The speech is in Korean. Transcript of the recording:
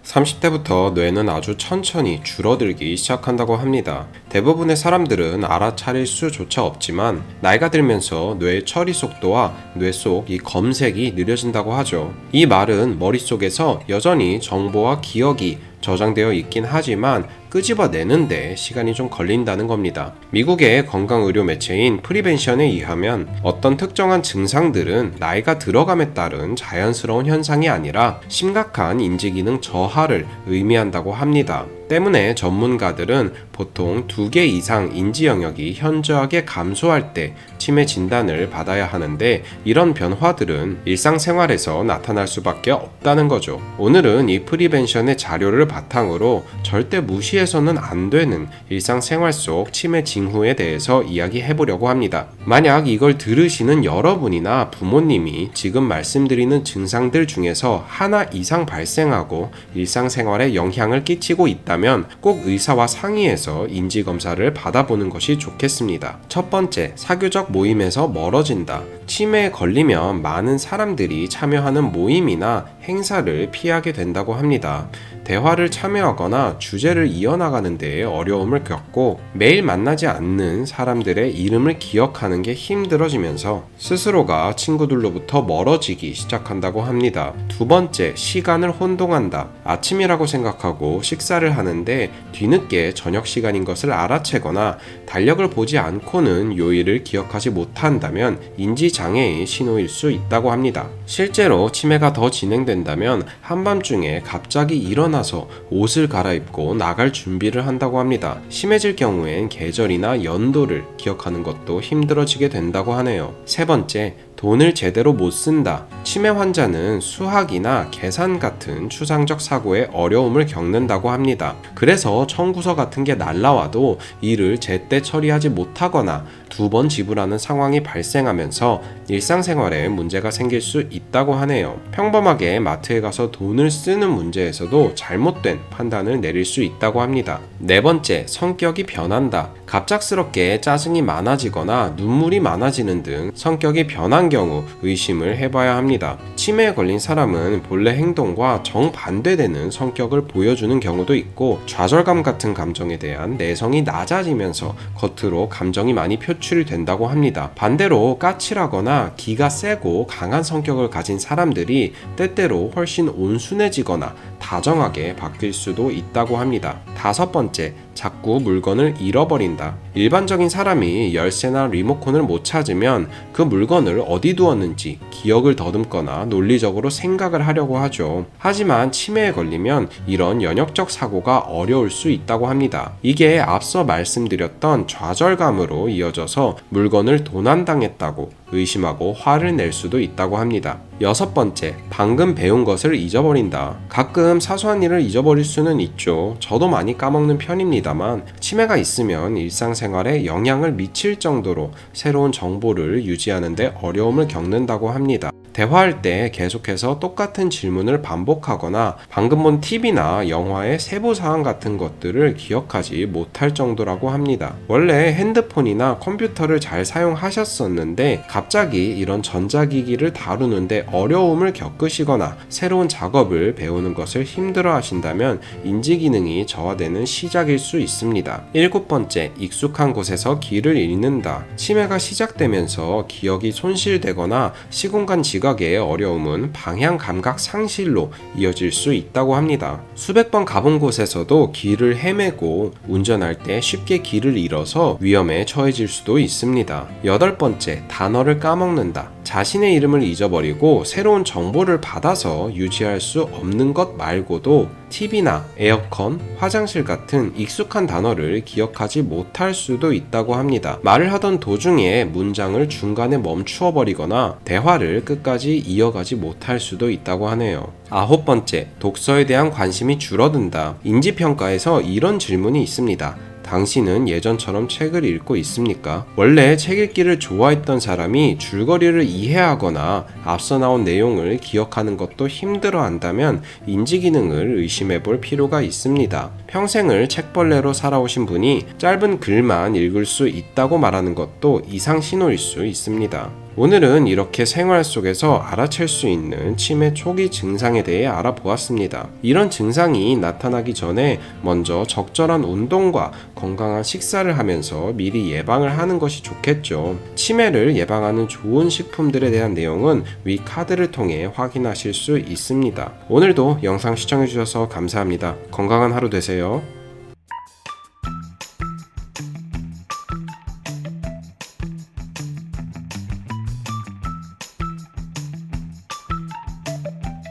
30대부터 뇌는 아주 천천히 줄어들기 시작한다고 합니다. 대부분의 사람들은 알아차릴 수조차 없지만 나이가 들면서 뇌의 처리 속도와 뇌 속 이 검색이 느려진다고 하죠. 이 말은 머릿속에서 여전히 정보와 기억이 저장되어 있긴 하지만 끄집어내는데 시간이 좀 걸린다는 겁니다. 미국의 건강의료 매체인 프리벤션에 의하면 어떤 특정한 증상들은 나이가 들어감에 따른 자연스러운 현상이 아니라 심각한 인지기능 저하를 의미한다고 합니다. 때문에 전문가들은 보통 2개 이상 인지 영역이 현저하게 감소할 때 치매 진단을 받아야 하는데, 이런 변화들은 일상생활에서 나타날 수밖에 없다는 거죠. 오늘은 이 프리벤션의 자료를 바탕으로 절대 무시해서는 안 되는 일상생활 속 치매 징후에 대해서 이야기해보려고 합니다. 만약 이걸 들으시는 여러분이나 부모님이 지금 말씀드리는 증상들 중에서 하나 이상 발생하고 일상생활에 영향을 끼치고 있다면 꼭 의사와 상의해서 인지검사를 받아보는 것이 좋겠습니다. 첫 번째, 사교적 모임에서 멀어진다. 치매에 걸리면 많은 사람들이 참여하는 모임이나 행사를 피하게 된다고 합니다. 대화를 참여하거나 주제를 이어나가는 데에 어려움을 겪고 매일 만나지 않는 사람들의 이름을 기억하는 게 힘들어지면서 스스로가 친구들로부터 멀어지기 시작한다고 합니다. 두 번째, 시간을 혼동한다. 아침이라고 생각하고 식사를 하는데 뒤늦게 저녁 시간인 것을 알아채거나 달력을 보지 않고는 요일을 기억하지 못한다면 인지장애의 신호일 수 있다고 합니다. 실제로 치매가 더 진행된다면 한밤중에 갑자기 일어나서 옷을 갈아입고 나갈 준비를 한다고 합니다. 심해질 경우엔 계절이나 연도를 기억하는 것도 힘들어지게 된다고 하네요. 세 번째, 돈을 제대로 못 쓴다. 치매 환자는 수학이나 계산 같은 추상적 사고에 어려움을 겪는다고 합니다. 그래서 청구서 같은 게 날라와도 이를 제때 처리하지 못하거나 2번 지불하는 상황이 발생하면서 일상생활에 문제가 생길 수 있다고 하네요. 평범하게 마트에 가서 돈을 쓰는 문제에서도 잘못된 판단을 내릴 수 있다고 합니다. 네 번째, 성격이 변한다. 갑작스럽게 짜증이 많아지거나 눈물이 많아지는 등 성격이 변한 경우 의심을 해봐야 합니다. 치매에 걸린 사람은 본래 행동과 정반대되는 성격을 보여주는 경우도 있고, 좌절감 같은 감정에 대한 내성이 낮아지면서 겉으로 감정이 많이 표출이 된다고 합니다. 반대로 까칠하거나 기가 세고 강한 성격을 가진 사람들이 때때로 훨씬 온순해지거나 다정하게 바뀔 수도 있다고 합니다. 다섯 번째, 자꾸 물건을 잃어버린다. 일반적인 사람이 열쇠나 리모컨을 못 찾으면 그 물건을 어디 두었는지 기억을 더듬거나 논리적으로 생각을 하려고 하죠. 하지만 치매에 걸리면 이런 연역적 사고가 어려울 수 있다고 합니다. 이게 앞서 말씀드렸던 좌절감으로 이어져서 물건을 도난당했다고 의심하고 화를 낼 수도 있다고 합니다. 여섯 번째, 방금 배운 것을 잊어버린다. 가끔 사소한 일을 잊어버릴 수는 있죠. 저도 많이 까먹는 편입니다만 치매가 있으면 일상생활에 영향을 미칠 정도로 새로운 정보를 유지하는 데 어려움을 겪는다고 합니다. 대화할 때 계속해서 똑같은 질문을 반복하거나 방금 본 TV나 영화의 세부사항 같은 것들을 기억하지 못할 정도라고 합니다. 원래 핸드폰이나 컴퓨터를 잘 사용하셨었는데 갑자기 이런 전자기기를 다루는데 어려움을 겪으시거나 새로운 작업을 배우는 것을 힘들어 하신다면 인지기능이 저하되는 시작일 수 있습니다. 일곱 번째, 익숙한 곳에서 길을 잃는다. 치매가 시작되면서 기억이 손실되거나 시공간 지각의 어려움은 방향 감각 상실로 이어질 수 있다고 합니다. 수백 번 가본 곳에서도 길을 헤매고 운전할 때 쉽게 길을 잃어서 위험에 처해질 수도 있습니다. 여덟 번째, 단어를 까먹는다. 자신의 이름을 잊어버리고 새로운 정보를 받아서 유지할 수 없는 것 말고도 TV나 에어컨, 화장실 같은 익숙한 단어를 기억하지 못할 수도 있다고 합니다. 말을 하던 도중에 문장을 중간에 멈추어 버리거나 대화를 끝까지 이어가지 못할 수도 있다고 하네요. 아홉 번째, 독서에 대한 관심이 줄어든다. 인지평가에서 이런 질문이 있습니다. 당신은 예전처럼 책을 읽고 있습니까? 원래 책 읽기를 좋아했던 사람이 줄거리를 이해하거나 앞서 나온 내용을 기억하는 것도 힘들어 한다면 인지기능을 의심해 볼 필요가 있습니다. 평생을 책벌레로 살아오신 분이 짧은 글만 읽을 수 있다고 말하는 것도 이상 신호일 수 있습니다. 오늘은 이렇게 생활 속에서 알아챌 수 있는 치매 초기 증상에 대해 알아보았습니다. 이런 증상이 나타나기 전에 먼저 적절한 운동과 건강한 식사를 하면서 미리 예방을 하는 것이 좋겠죠. 치매를 예방하는 좋은 식품들에 대한 내용은 위 카드를 통해 확인하실 수 있습니다. 오늘도 영상 시청해주셔서 감사합니다. 건강한 하루 되세요.